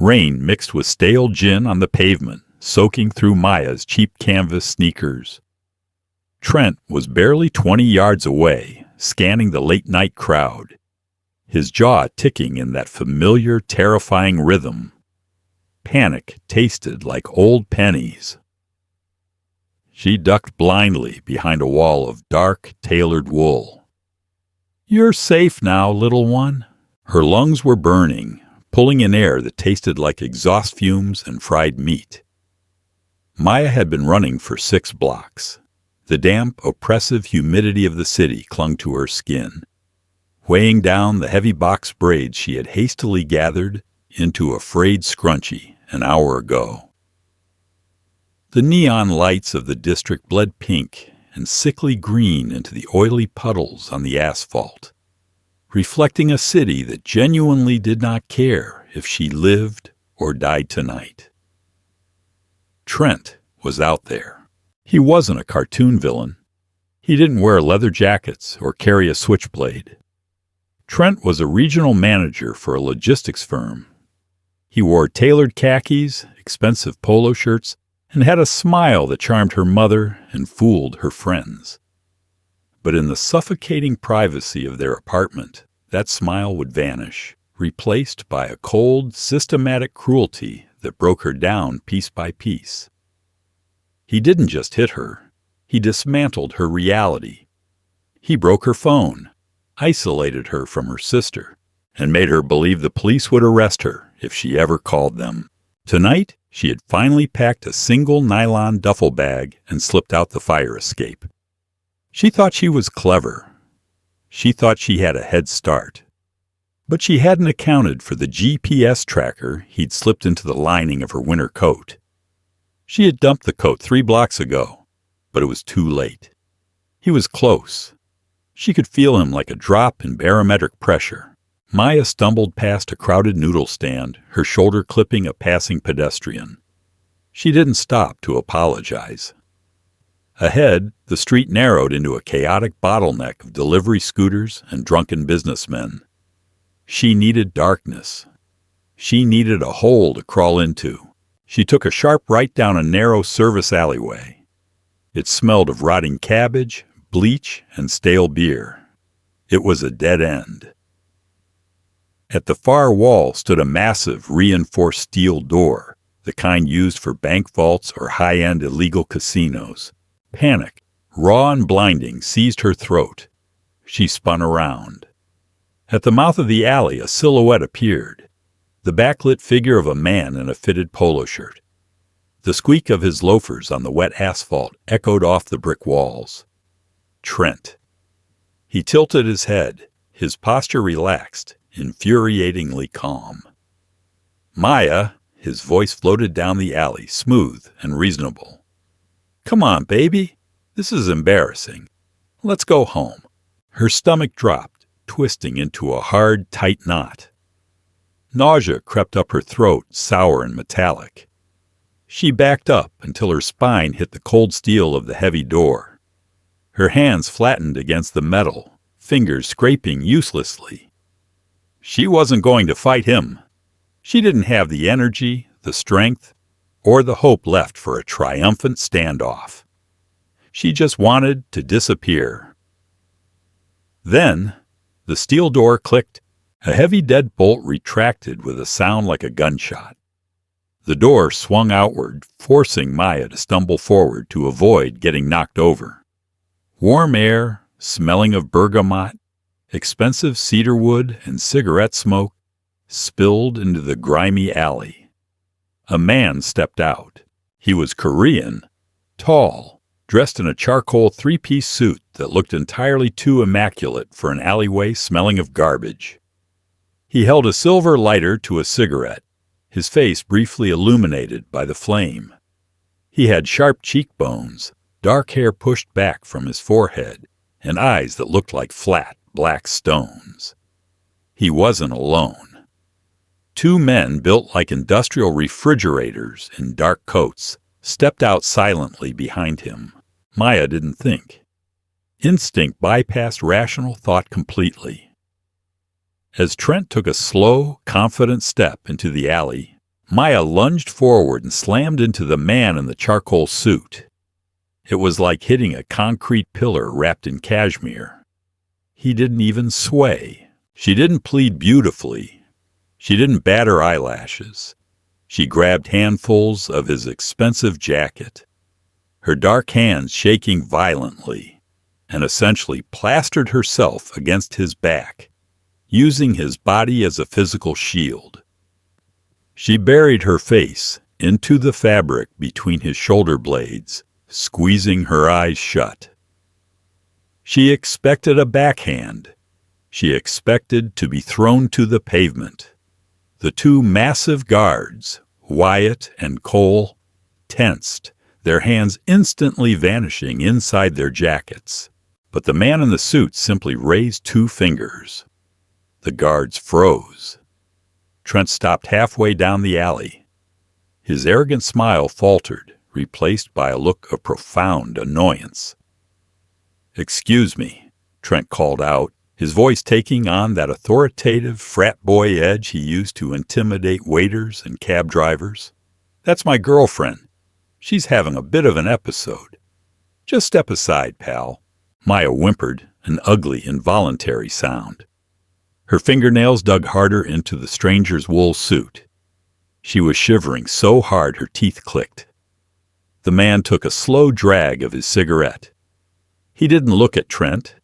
Rain mixed with stale gin on the pavement, soaking through Maya's cheap canvas sneakers. Trent was barely 20 yards away, scanning the late-night crowd, his jaw ticking in that familiar, terrifying rhythm. Panic tasted like old pennies. She ducked blindly behind a wall of dark, tailored wool. "You're safe now, little one." Her lungs were burning, pulling in air that tasted like exhaust fumes and fried meat. Maya had been running for 6 blocks. The damp, oppressive humidity of the city clung to her skin, weighing down the heavy box braids she had hastily gathered into a frayed scrunchie an hour ago. The neon lights of the district bled pink and sickly green into the oily puddles on the asphalt, reflecting a city that genuinely did not care if she lived or died tonight. Trent was out there. He wasn't a cartoon villain. He didn't wear leather jackets or carry a switchblade. Trent was a regional manager for a logistics firm. He wore tailored khakis, expensive polo shirts, and had a smile that charmed her mother and fooled her friends. But in the suffocating privacy of their apartment, that smile would vanish, replaced by a cold, systematic cruelty that broke her down piece by piece. He didn't just hit her. He dismantled her reality. He broke her phone, isolated her from her sister, and made her believe the police would arrest her if she ever called them. Tonight, she had finally packed a single nylon duffel bag and slipped out the fire escape. She thought she was clever. She thought she had a head start. But she hadn't accounted for the GPS tracker he'd slipped into the lining of her winter coat. She had dumped the coat 3 blocks ago, but it was too late. He was close. She could feel him like a drop in barometric pressure. Maya stumbled past a crowded noodle stand, her shoulder clipping a passing pedestrian. She didn't stop to apologize. Ahead, the street narrowed into a chaotic bottleneck of delivery scooters and drunken businessmen. She needed darkness. She needed a hole to crawl into. She took a sharp right down a narrow service alleyway. It smelled of rotting cabbage, bleach, and stale beer. It was a dead end. At the far wall stood a massive, reinforced steel door, the kind used for bank vaults or high-end illegal casinos. Panic, raw and blinding, seized her throat. She spun around. At the mouth of the alley, a silhouette appeared, the backlit figure of a man in a fitted polo shirt. The squeak of his loafers on the wet asphalt echoed off the brick walls. Trent. He tilted his head, his posture relaxed, infuriatingly calm. "Maya," his voice floated down the alley, smooth and reasonable. "Come on, baby. This is embarrassing. Let's go home." Her stomach dropped, twisting into a hard, tight knot. Nausea crept up her throat, sour and metallic. She backed up until her spine hit the cold steel of the heavy door. Her hands flattened against the metal, fingers scraping uselessly. She wasn't going to fight him. She didn't have the energy, the strength, or the hope left for a triumphant standoff. She just wanted to disappear. Then, the steel door clicked. A heavy deadbolt retracted with a sound like a gunshot. The door swung outward, forcing Maya to stumble forward to avoid getting knocked over. Warm air, smelling of bergamot, expensive cedar wood, and cigarette smoke spilled into the grimy alley. A man stepped out. He was Korean, tall, dressed in a charcoal 3-piece suit that looked entirely too immaculate for an alleyway smelling of garbage. He held a silver lighter to a cigarette, his face briefly illuminated by the flame. He had sharp cheekbones, dark hair pushed back from his forehead, and eyes that looked like flat, black stones. He wasn't alone. 2 men built like industrial refrigerators in dark coats stepped out silently behind him. Maya didn't think. Instinct bypassed rational thought completely. As Trent took a slow, confident step into the alley, Maya lunged forward and slammed into the man in the charcoal suit. It was like hitting a concrete pillar wrapped in cashmere. He didn't even sway. She didn't plead beautifully. She didn't bat her eyelashes. She grabbed handfuls of his expensive jacket, her dark hands shaking violently, and essentially plastered herself against his back, using his body as a physical shield. She buried her face into the fabric between his shoulder blades, squeezing her eyes shut. She expected a backhand. She expected to be thrown to the pavement. The two massive guards, Wyatt and Cole, tensed, their hands instantly vanishing inside their jackets. But the man in the suit simply raised 2 fingers. The guards froze. Trent stopped halfway down the alley. His arrogant smile faltered, replaced by a look of profound annoyance. "Excuse me," Trent called out, his voice taking on that authoritative frat boy edge he used to intimidate waiters and cab drivers. "That's my girlfriend. She's having a bit of an episode. Just step aside, pal." Maya whimpered, an ugly, involuntary sound. Her fingernails dug harder into the stranger's wool suit. She was shivering so hard her teeth clicked. The man took a slow drag of his cigarette. He didn't look at Trent.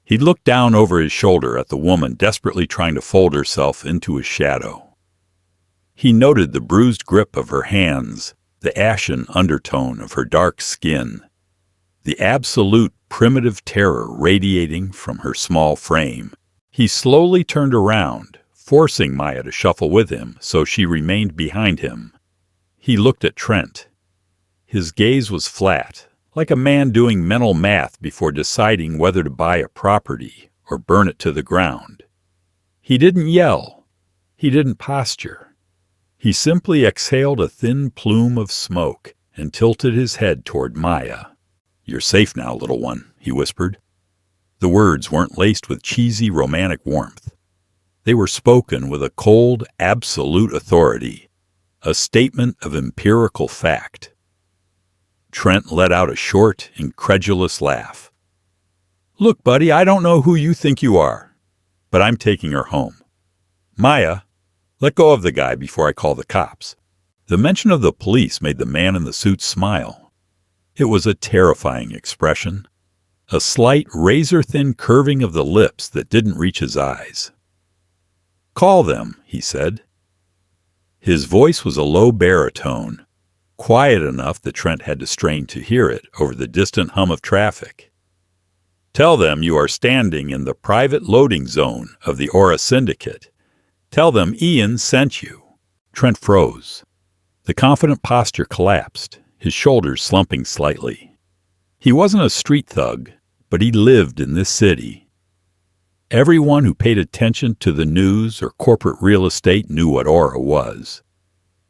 He looked down over his shoulder at the woman desperately trying to fold herself into his shadow. He noted the bruised grip of her hands, the ashen undertone of her dark skin, the absolute primitive terror radiating from her small frame. He slowly turned around, forcing Maya to shuffle with him so she remained behind him. He looked at Trent. His gaze was flat, like a man doing mental math before deciding whether to buy a property or burn it to the ground. He didn't yell. He didn't posture. He simply exhaled a thin plume of smoke and tilted his head toward Maya. "You're safe now, little one," he whispered. The words weren't laced with cheesy romantic warmth. They were spoken with a cold, absolute authority, a statement of empirical fact. Trent let out a short, incredulous laugh. "Look, buddy, I don't know who you think you are, but I'm taking her home. Maya, let go of the guy before I call the cops." The mention of the police made the man in the suit smile. It was a terrifying expression, a slight, razor-thin curving of the lips that didn't reach his eyes. "Call them," he said. His voice was a low baritone, quiet enough that Trent had to strain to hear it over the distant hum of traffic. "Tell them you are standing in the private loading zone of the Aura Syndicate. Tell them Ian sent you." Trent froze. The confident posture collapsed, his shoulders slumping slightly. He wasn't a street thug, but he lived in this city. Everyone who paid attention to the news or corporate real estate knew what Aura was.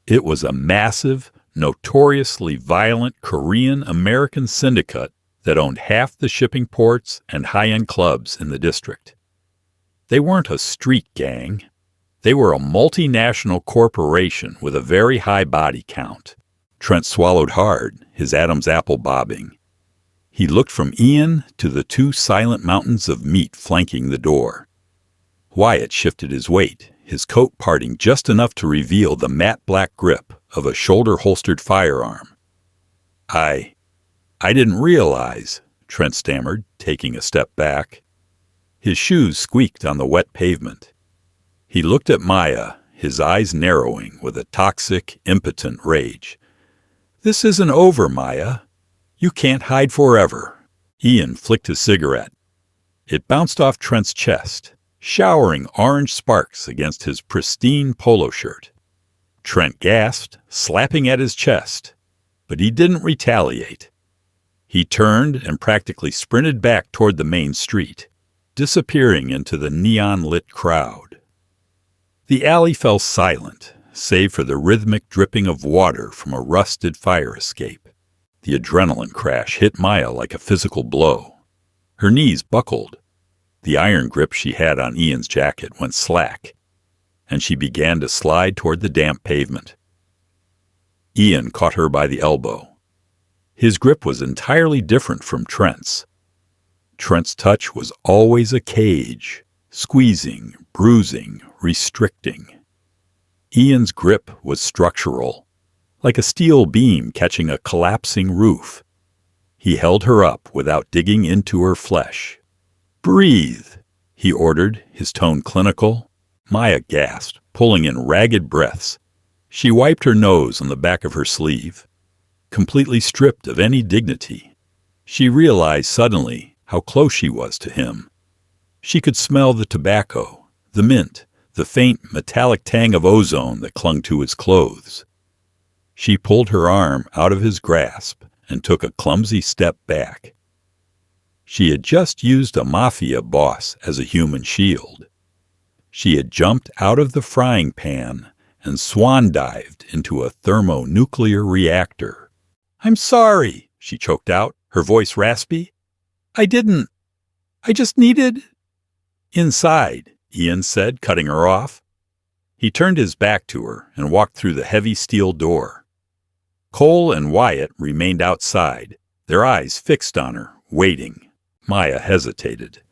It was a massive, notoriously violent Korean-American syndicate that owned half the shipping ports and high-end clubs in the district. They weren't a street gang. They were a multinational corporation with a very high body count. Trent swallowed hard, his Adam's apple bobbing. He looked from Ian to the 2 silent mountains of meat flanking the door. Wyatt shifted his weight, his coat parting just enough to reveal the matte black grip of a shoulder-holstered firearm. I didn't realize," Trent stammered, taking a step back. His shoes squeaked on the wet pavement. He looked at Maya, his eyes narrowing with a toxic, impotent rage. "This isn't over, Maya. You can't hide forever." Ian flicked his cigarette. It bounced off Trent's chest, showering orange sparks against his pristine polo shirt. Trent gasped, slapping at his chest, but he didn't retaliate. He turned and practically sprinted back toward the main street, disappearing into the neon-lit crowd. The alley fell silent, save for the rhythmic dripping of water from a rusted fire escape. The adrenaline crash hit Maya like a physical blow. Her knees buckled. The iron grip she had on Ian's jacket went slack. and she began to slide toward the damp pavement. Ian caught her by the elbow. His grip was entirely different from Trent's. Trent's touch was always a cage, squeezing, bruising, restricting. Ian's grip was structural, like a steel beam catching a collapsing roof. He held her up without digging into her flesh. "Breathe," he ordered, his tone clinical. Maya gasped, pulling in ragged breaths. She wiped her nose on the back of her sleeve. Completely stripped of any dignity, she realized suddenly how close she was to him. She could smell the tobacco, the mint, the faint metallic tang of ozone that clung to his clothes. She pulled her arm out of his grasp and took a clumsy step back. She had just used a mafia boss as a human shield. She had jumped out of the frying pan and swan-dived into a thermonuclear reactor. "I'm sorry," she choked out, her voice raspy. I just needed—" "Inside," Ian said, cutting her off. He turned his back to her and walked through the heavy steel door. Cole and Wyatt remained outside, their eyes fixed on her, waiting. Maya hesitated.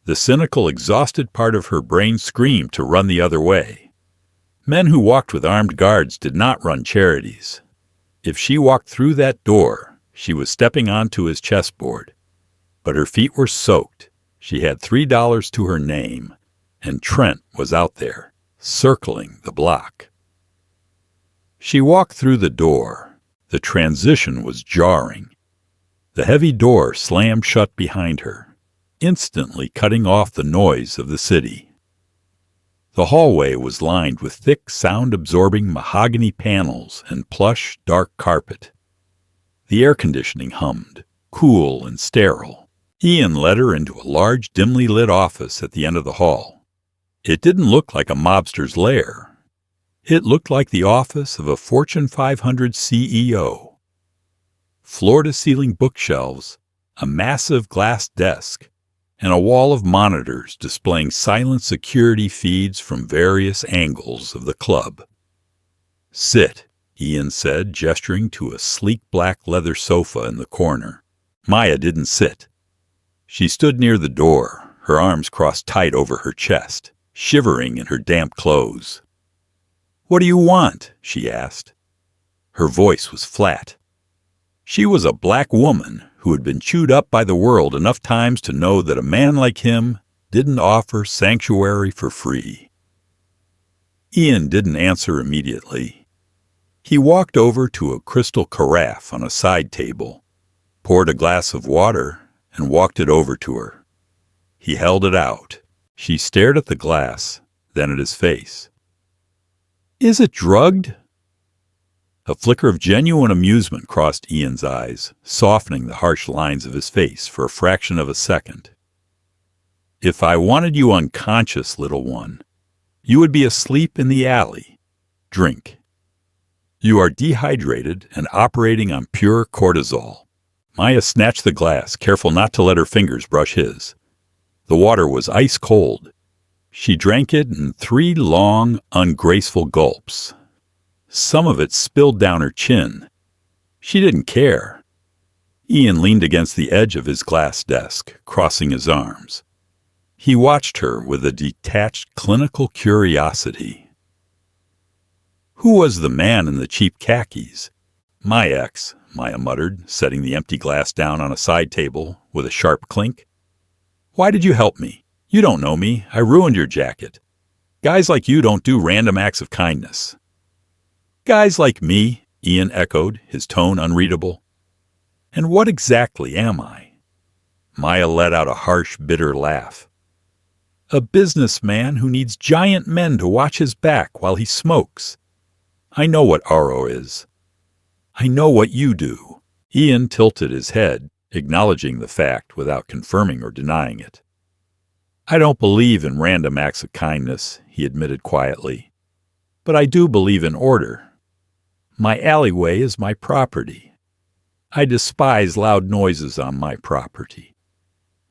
The cynical, exhausted part of her brain screamed to run the other way. Men who walked with armed guards did not run charities. If she walked through that door, she was stepping onto his chessboard. But her feet were soaked. She had $3 to her name, and Trent was out there, circling the block. She walked through the door. The transition was jarring. The heavy door slammed shut behind her, instantly cutting off the noise of the city. The hallway was lined with thick, sound-absorbing mahogany panels and plush, dark carpet. The air conditioning hummed, cool and sterile. Ian led her into a large, dimly lit office at the end of the hall. It didn't look like a mobster's lair. It looked like the office of a Fortune 500 CEO. Floor-to-ceiling bookshelves, a massive glass desk, and a wall of monitors displaying silent security feeds from various angles of the club. "Sit," Ian said, gesturing to a sleek black leather sofa in the corner. Maya didn't sit. She stood near the door, her arms crossed tight over her chest, shivering in her damp clothes. "What do you want?" she asked. Her voice was flat. She was a black woman who had been chewed up by the world enough times to know that a man like him didn't offer sanctuary for free. Ian didn't answer immediately. He walked over to a crystal carafe on a side table, poured a glass of water, and walked it over to her. He held it out. She stared at the glass, then at his face. "Is it drugged?" A flicker of genuine amusement crossed Ian's eyes, softening the harsh lines of his face for a fraction of a second. "If I wanted you unconscious, little one, you would be asleep in the alley. Drink. You are dehydrated and operating on pure cortisol." Maya snatched the glass, careful not to let her fingers brush his. The water was ice cold. She drank it in 3 long, ungraceful gulps. Some of it spilled down her chin. She didn't care. Ian leaned against the edge of his glass desk, crossing his arms. He watched her with a detached, clinical curiosity. "Who was the man in the cheap khakis?" "My ex," Maya muttered, setting the empty glass down on a side table with a sharp clink. "Why did you help me? You don't know me. I ruined your jacket. Guys like you don't do random acts of kindness." "Guys like me," Ian echoed, his tone unreadable. "And what exactly am I?" Maya let out a harsh, bitter laugh. "A businessman who needs giant men to watch his back while he smokes. I know what Aro is. I know what you do." Ian tilted his head, acknowledging the fact without confirming or denying it. "I don't believe in random acts of kindness," he admitted quietly. "But I do believe in order. My alleyway is my property. I despise loud noises on my property.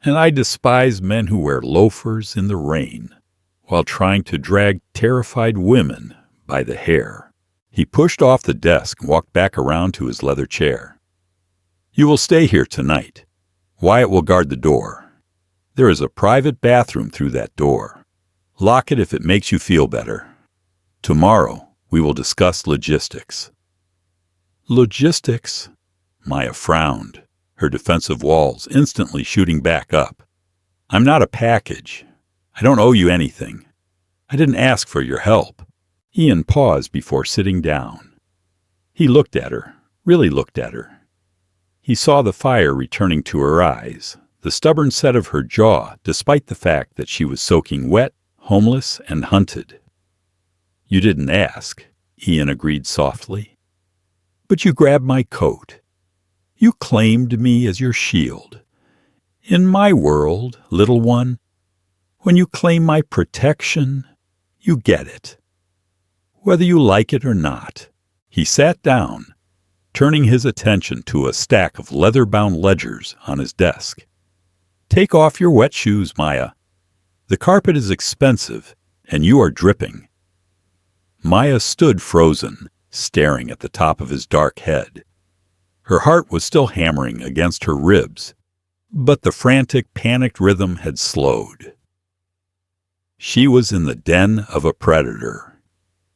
And I despise men who wear loafers in the rain while trying to drag terrified women by the hair. He pushed off the desk and walked back around to his leather chair. "You will stay here tonight. Wyatt will guard the door. There is a private bathroom through that door. Lock it if it makes you feel better. Tomorrow, we will discuss logistics." "Logistics?" Maya frowned, her defensive walls instantly shooting back up. "I'm not a package. I don't owe you anything. I didn't ask for your help." Ian paused before sitting down. He looked at her, really looked at her. He saw the fire returning to her eyes, the stubborn set of her jaw, despite the fact that she was soaking wet, homeless, and hunted. "You didn't ask," Ian agreed softly. "But you grabbed my coat. You claimed me as your shield. In my world, little one, when you claim my protection, you get it. Whether you like it or not." He sat down, turning his attention to a stack of leather-bound ledgers on his desk. "Take off your wet shoes, Maya. The carpet is expensive, and you are dripping." Maya stood frozen, staring at the top of his dark head. Her heart was still hammering against her ribs, but the frantic, panicked rhythm had slowed. She was in the den of a predator.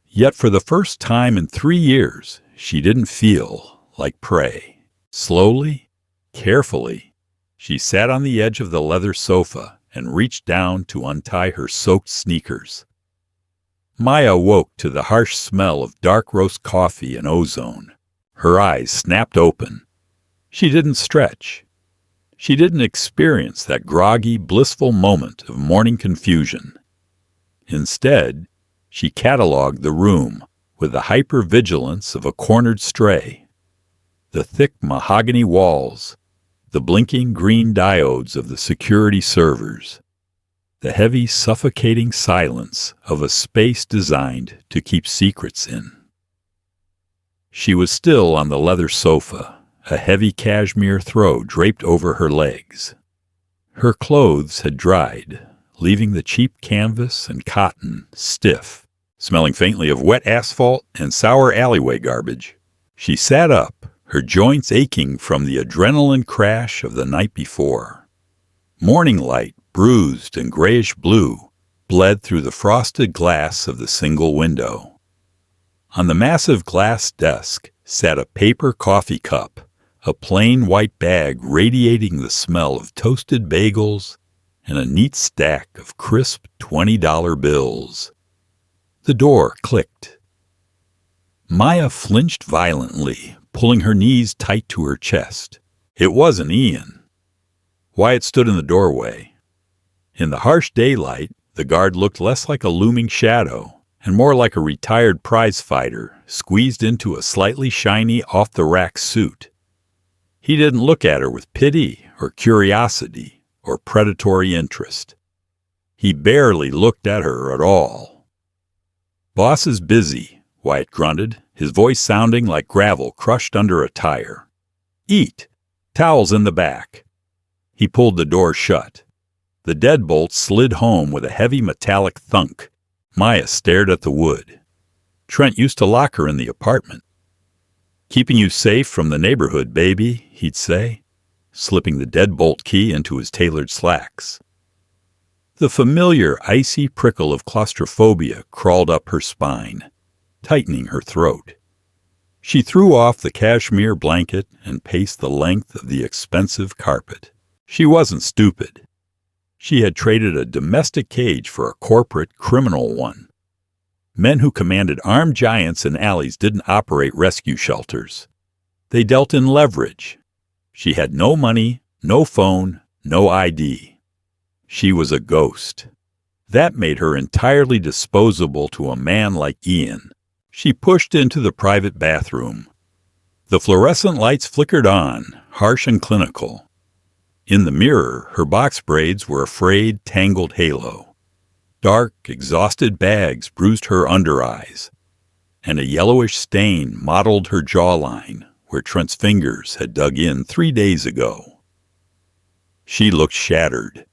Yet for the first time in 3 years, she didn't feel like prey. Slowly, carefully, she sat on the edge of the leather sofa and reached down to untie her soaked sneakers. Maya woke to the harsh smell of dark roast coffee and ozone. Her eyes snapped open. She didn't stretch. She didn't experience that groggy, blissful moment of morning confusion. Instead, she catalogued the room with the hypervigilance of a cornered stray. The thick mahogany walls, the blinking green diodes of the security servers, the heavy, suffocating silence of a space designed to keep secrets in. She was still on the leather sofa, a heavy cashmere throw draped over her legs. Her clothes had dried, leaving the cheap canvas and cotton stiff, smelling faintly of wet asphalt and sour alleyway garbage. She sat up, her joints aching from the adrenaline crash of the night before. Morning light, bruised and grayish blue, bled through the frosted glass of the single window. On the massive glass desk sat a paper coffee cup, a plain white bag radiating the smell of toasted bagels, and a neat stack of crisp $20 bills. The door clicked. Maya flinched violently, pulling her knees tight to her chest. It wasn't Ian. Wyatt stood in the doorway. In the harsh daylight, the guard looked less like a looming shadow and more like a retired prizefighter squeezed into a slightly shiny, off-the-rack suit. He didn't look at her with pity or curiosity or predatory interest. He barely looked at her at all. "Boss is busy," Wyatt grunted, his voice sounding like gravel crushed under a tire. "Eat. Towels in the back." He pulled the door shut. The deadbolt slid home with a heavy metallic thunk. Maya stared at the wood. Trent used to lock her in the apartment. "Keeping you safe from the neighborhood, baby," he'd say, slipping the deadbolt key into his tailored slacks. The familiar icy prickle of claustrophobia crawled up her spine, tightening her throat. She threw off the cashmere blanket and paced the length of the expensive carpet. She wasn't stupid. She had traded a domestic cage for a corporate, criminal one. Men who commanded armed giants in alleys didn't operate rescue shelters. They dealt in leverage. She had no money, no phone, no ID. She was a ghost. That made her entirely disposable to a man like Ian. She pushed into the private bathroom. The fluorescent lights flickered on, harsh and clinical. In the mirror, her box braids were a frayed, tangled halo. Dark, exhausted bags bruised her under eyes, and a yellowish stain mottled her jawline where Trent's fingers had dug in 3 days ago. She looked shattered.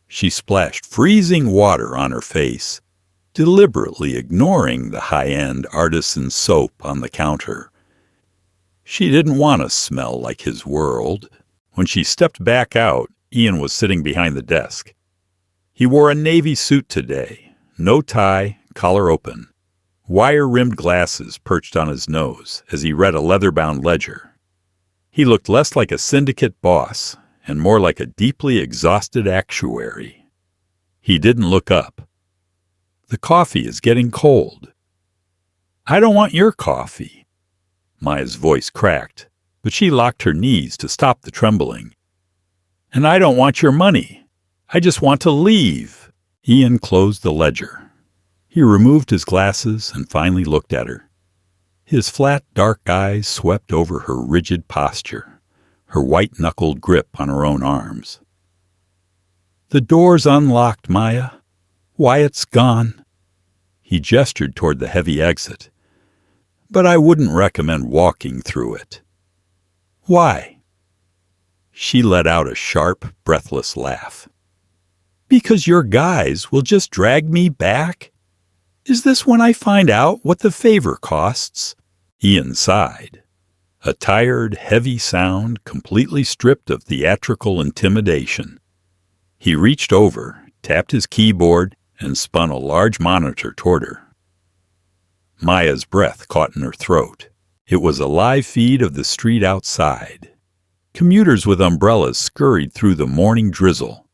She splashed freezing water on her face deliberately ignoring the high-end artisan soap on the counter. She didn't want to smell like his world. When she stepped back out, Ian was sitting behind the desk. He wore a navy suit today, no tie, collar open, wire-rimmed glasses perched on his nose as he read a leather-bound ledger. He looked less like a syndicate boss and more like a deeply exhausted actuary. He didn't look up. "The coffee is getting cold." "I don't want your coffee." Maya's voice cracked, but she locked her knees to stop the trembling. "And I don't want your money. I just want to leave." Ian closed the ledger. He removed his glasses and finally looked at her. His flat, dark eyes swept over her rigid posture, her white-knuckled grip on her own arms. "The door's unlocked, Maya. Wyatt's gone." He gestured toward the heavy exit. "But I wouldn't recommend walking through it." "Why?" She let out a sharp, breathless laugh. "Because your guys will just drag me back? Is this when I find out what the favor costs?" Ian sighed. A tired, heavy sound completely stripped of theatrical intimidation. He reached over, tapped his keyboard, and spun a large monitor toward her. Maya's breath caught in her throat. It was a live feed of the street outside. Commuters with umbrellas scurried through the morning drizzle.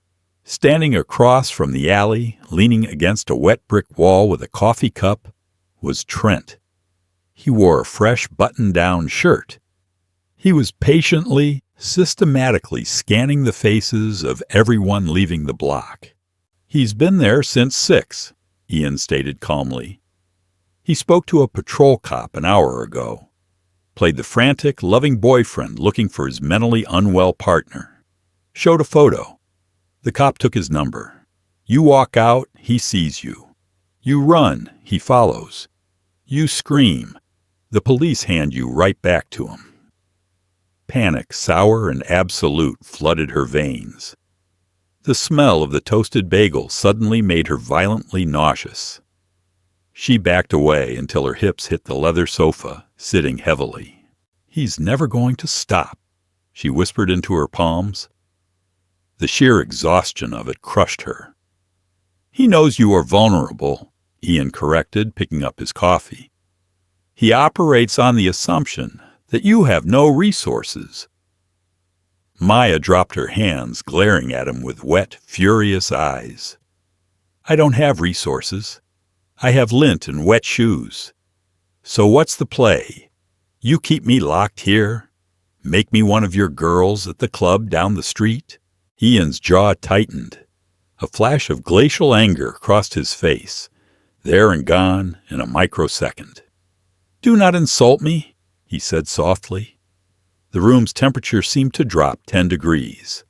Standing across from the alley, leaning against a wet brick wall with a coffee cup, was Trent. He wore a fresh button-down shirt. He was patiently, systematically scanning the faces of everyone leaving the block. "He's been there since 6, Ian stated calmly. "He spoke to a patrol cop an hour ago. Played the frantic, loving boyfriend looking for his mentally unwell partner. Showed a photo. The cop took his number. You walk out, he sees you. You run, he follows. You scream. The police hand you right back to him." Panic, sour and absolute, flooded her veins. The smell of the toasted bagel suddenly made her violently nauseous. She backed away until her hips hit the leather sofa, sitting heavily. "He's never going to stop," she whispered into her palms. The sheer exhaustion of it crushed her. "He knows you are vulnerable," Ian corrected, picking up his coffee. "He operates on the assumption that you have no resources." Maya dropped her hands, glaring at him with wet, furious eyes. "I don't have resources. I have lint and wet shoes. So what's the play? You keep me locked here? Make me one of your girls at the club down the street?" Ian's jaw tightened. A flash of glacial anger crossed his face, there and gone in a microsecond. "Do not insult me," he said softly. The room's temperature seemed to drop 10 degrees.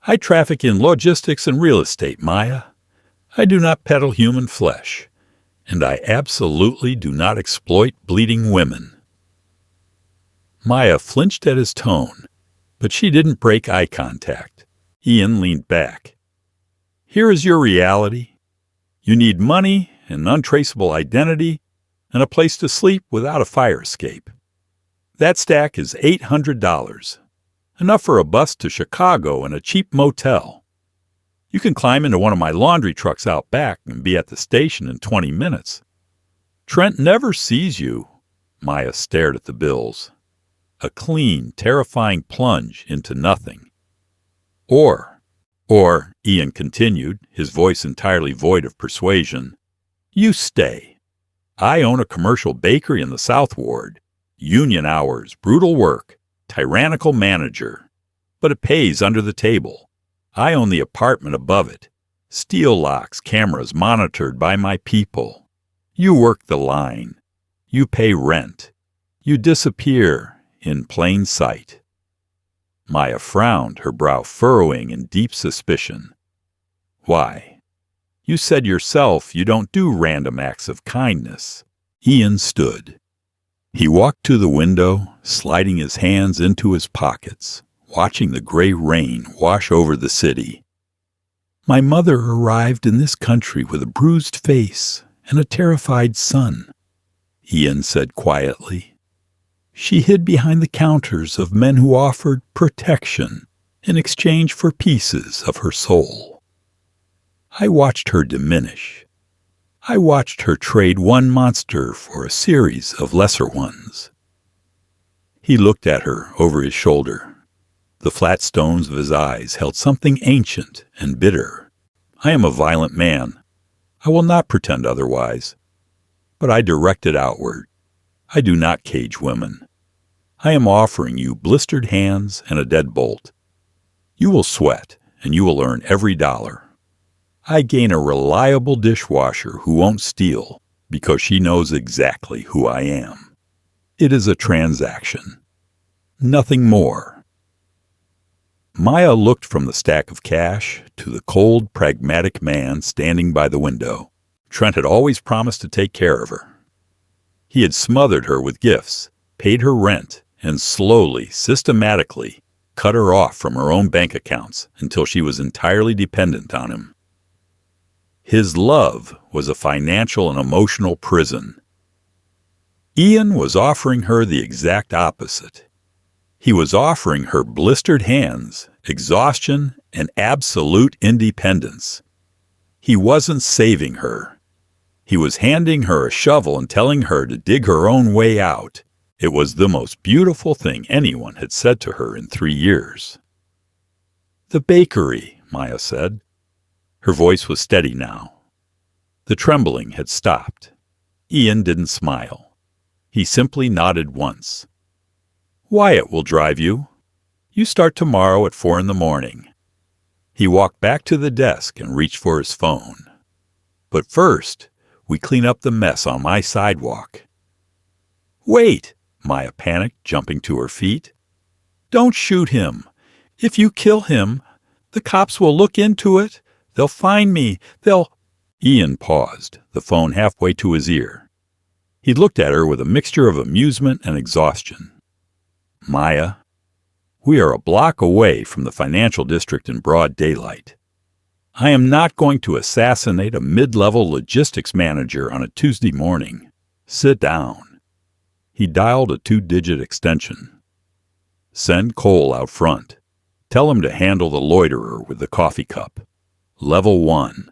"I traffic in logistics and real estate, Maya. I do not peddle human flesh. And I absolutely do not exploit bleeding women." Maya flinched at his tone, but she didn't break eye contact. Ian leaned back. "Here is your reality. You need money, an untraceable identity, and a place to sleep without a fire escape. That stack is $800, enough for a bus to Chicago and a cheap motel. You can climb into one of my laundry trucks out back and be at the station in 20 minutes. Trent never sees you." Maya stared at the bills. A clean, terrifying plunge into nothing. Or, Ian continued, his voice entirely void of persuasion, "you stay. I own a commercial bakery in the South Ward. Union hours, brutal work, tyrannical manager. But it pays under the table. I own the apartment above it. Steel locks, cameras monitored by my people. You work the line. You pay rent. You disappear in plain sight." Maya frowned, her brow furrowing in deep suspicion. "Why? You said yourself you don't do random acts of kindness." Ian stood. He walked to the window, sliding his hands into his pockets, watching the gray rain wash over the city. My mother arrived in this country with a bruised face and a terrified son, Ian said quietly. She hid behind the counters of men who offered protection in exchange for pieces of her soul. I watched her diminish. I watched her trade one monster for a series of lesser ones. He looked at her over his shoulder. The flat stones of his eyes held something ancient and bitter. I am a violent man. I will not pretend otherwise. But I direct it outward. I do not cage women. I am offering you blistered hands and a deadbolt. You will sweat, and you will earn every dollar. I gain a reliable dishwasher who won't steal because she knows exactly who I am. It is a transaction. Nothing more. Maya looked from the stack of cash to the cold, pragmatic man standing by the window. Trent had always promised to take care of her. He had smothered her with gifts, paid her rent, and slowly, systematically, cut her off from her own bank accounts until she was entirely dependent on him. His love was a financial and emotional prison. Ian was offering her the exact opposite. He was offering her blistered hands, exhaustion, and absolute independence. He wasn't saving her. He was handing her a shovel and telling her to dig her own way out. It was the most beautiful thing anyone had said to her in 3 years. "The bakery," Maya said. Her voice was steady now. The trembling had stopped. Ian didn't smile. He simply nodded once. "Wyatt will drive you. You start tomorrow at 4 a.m. He walked back to the desk and reached for his phone. "But first, we clean up the mess on my sidewalk." "Wait!" Maya panicked, jumping to her feet. "Don't shoot him. If you kill him, the cops will look into it. They'll find me. Ian paused, the phone halfway to his ear. He looked at her with a mixture of amusement and exhaustion. "Maya, we are a block away from the financial district in broad daylight. I am not going to assassinate a mid-level logistics manager on a Tuesday morning. Sit down." He dialed a 2-digit extension. "Send Cole out front. Tell him to handle the loiterer with the coffee cup. Level 1.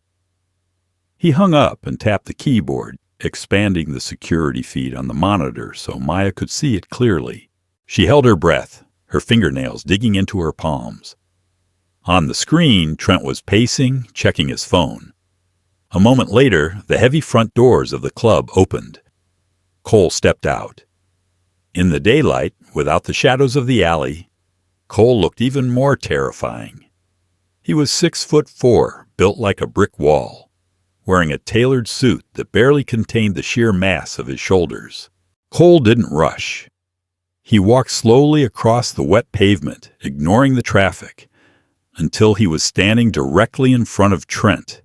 He hung up and tapped the keyboard, expanding the security feed on the monitor so Maya could see it clearly. She held her breath, her fingernails digging into her palms. On the screen, Trent was pacing, checking his phone. A moment later, the heavy front doors of the club opened. Cole stepped out. In the daylight, without the shadows of the alley, Cole looked even more terrifying. He was 6'4", built like a brick wall, wearing a tailored suit that barely contained the sheer mass of his shoulders. Cole didn't rush. He walked slowly across the wet pavement, ignoring the traffic, until he was standing directly in front of Trent.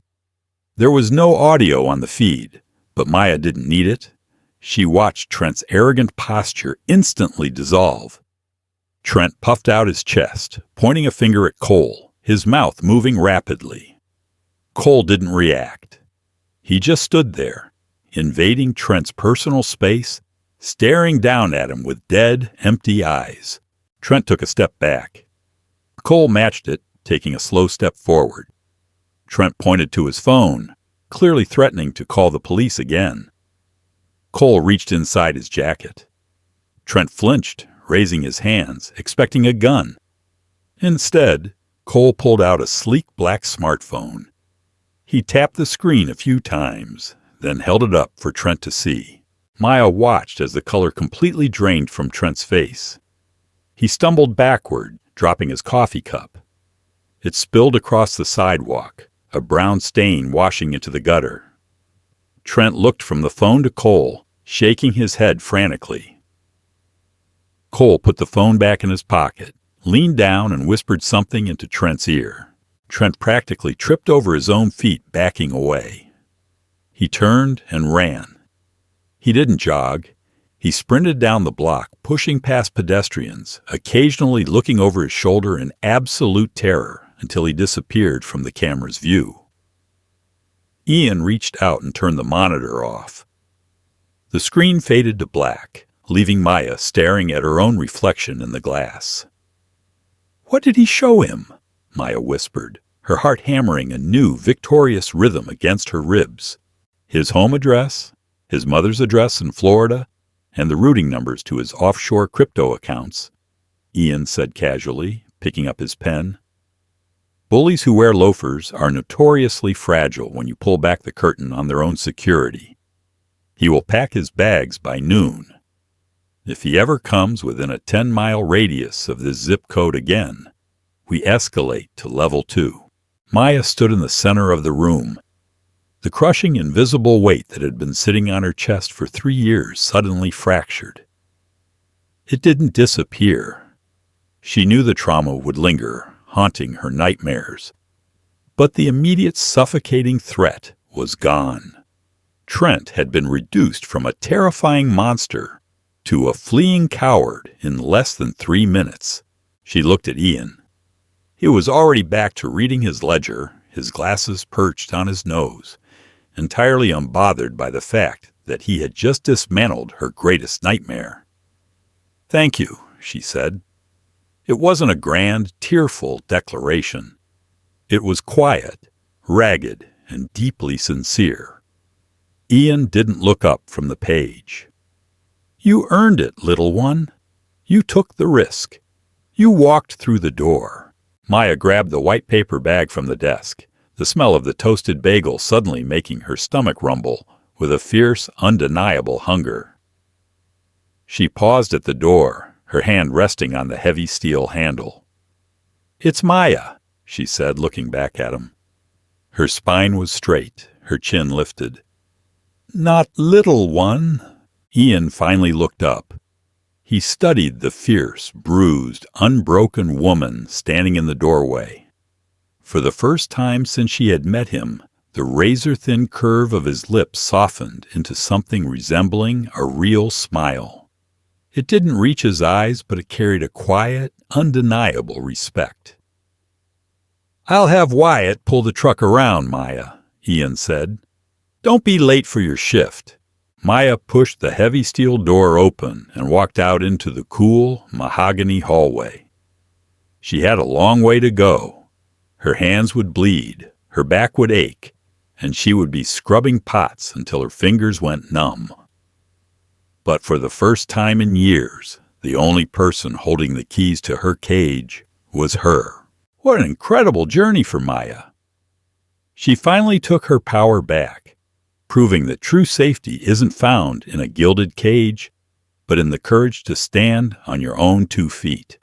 There was no audio on the feed, but Maya didn't need it. She watched Trent's arrogant posture instantly dissolve. Trent puffed out his chest, pointing a finger at Cole, his mouth moving rapidly. Cole didn't react. He just stood there, invading Trent's personal space, staring down at him with dead, empty eyes. Trent took a step back. Cole matched it, taking a slow step forward. Trent pointed to his phone, clearly threatening to call the police again. Cole reached inside his jacket. Trent flinched, raising his hands, expecting a gun. Instead, Cole pulled out a sleek black smartphone. He tapped the screen a few times, then held it up for Trent to see. Maya watched as the color completely drained from Trent's face. He stumbled backward, dropping his coffee cup. It spilled across the sidewalk, a brown stain washing into the gutter. Trent looked from the phone to Cole, shaking his head frantically. Cole put the phone back in his pocket, leaned down and whispered something into Trent's ear. Trent practically tripped over his own feet, backing away. He turned and ran. He didn't jog. He sprinted down the block, pushing past pedestrians, occasionally looking over his shoulder in absolute terror until he disappeared from the camera's view. Ian reached out and turned the monitor off. The screen faded to black, leaving Maya staring at her own reflection in the glass. "What did he show him?" Maya whispered, her heart hammering a new, victorious rhythm against her ribs. His home address, his mother's address in Florida, and the routing numbers to his offshore crypto accounts, Ian said casually, picking up his pen. Bullies who wear loafers are notoriously fragile when you pull back the curtain on their own security. He will pack his bags by noon. If he ever comes within a 10-mile radius of this zip code again, we escalate to level 2. Maya stood in the center of the room. The crushing invisible weight that had been sitting on her chest for 3 years suddenly fractured. It didn't disappear. She knew the trauma would linger, haunting her nightmares. But the immediate suffocating threat was gone. Trent had been reduced from a terrifying monster to a fleeing coward in less than 3 minutes. She looked at Ian. He was already back to reading his ledger, his glasses perched on his nose, entirely unbothered by the fact that he had just dismantled her greatest nightmare. "Thank you," she said. It wasn't a grand, tearful declaration. It was quiet, ragged, and deeply sincere. Ian didn't look up from the page. "You earned it, little one. You took the risk. You walked through the door." Maya grabbed the white paper bag from the desk, the smell of the toasted bagel suddenly making her stomach rumble with a fierce, undeniable hunger. She paused at the door, her hand resting on the heavy steel handle. "It's Maya," she said, looking back at him. Her spine was straight, her chin lifted. "Not little one." Ian finally looked up. He studied the fierce, bruised, unbroken woman standing in the doorway. For the first time since she had met him, the razor-thin curve of his lips softened into something resembling a real smile. It didn't reach his eyes, but it carried a quiet, undeniable respect. "I'll have Wyatt pull the truck around, Maya," Ian said. "Don't be late for your shift." Maya pushed the heavy steel door open and walked out into the cool, mahogany hallway. She had a long way to go. Her hands would bleed, her back would ache, and she would be scrubbing pots until her fingers went numb. But for the first time in years, the only person holding the keys to her cage was her. What an incredible journey for Maya. She finally took her power back, proving that true safety isn't found in a gilded cage, but in the courage to stand on your own 2 feet.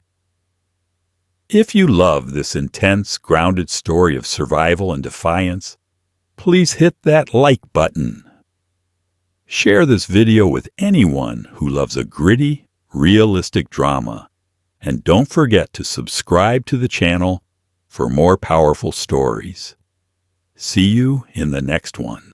If you love this intense, grounded story of survival and defiance, please hit that like button. Share this video with anyone who loves a gritty, realistic drama, and don't forget to subscribe to the channel for more powerful stories. See you in the next one.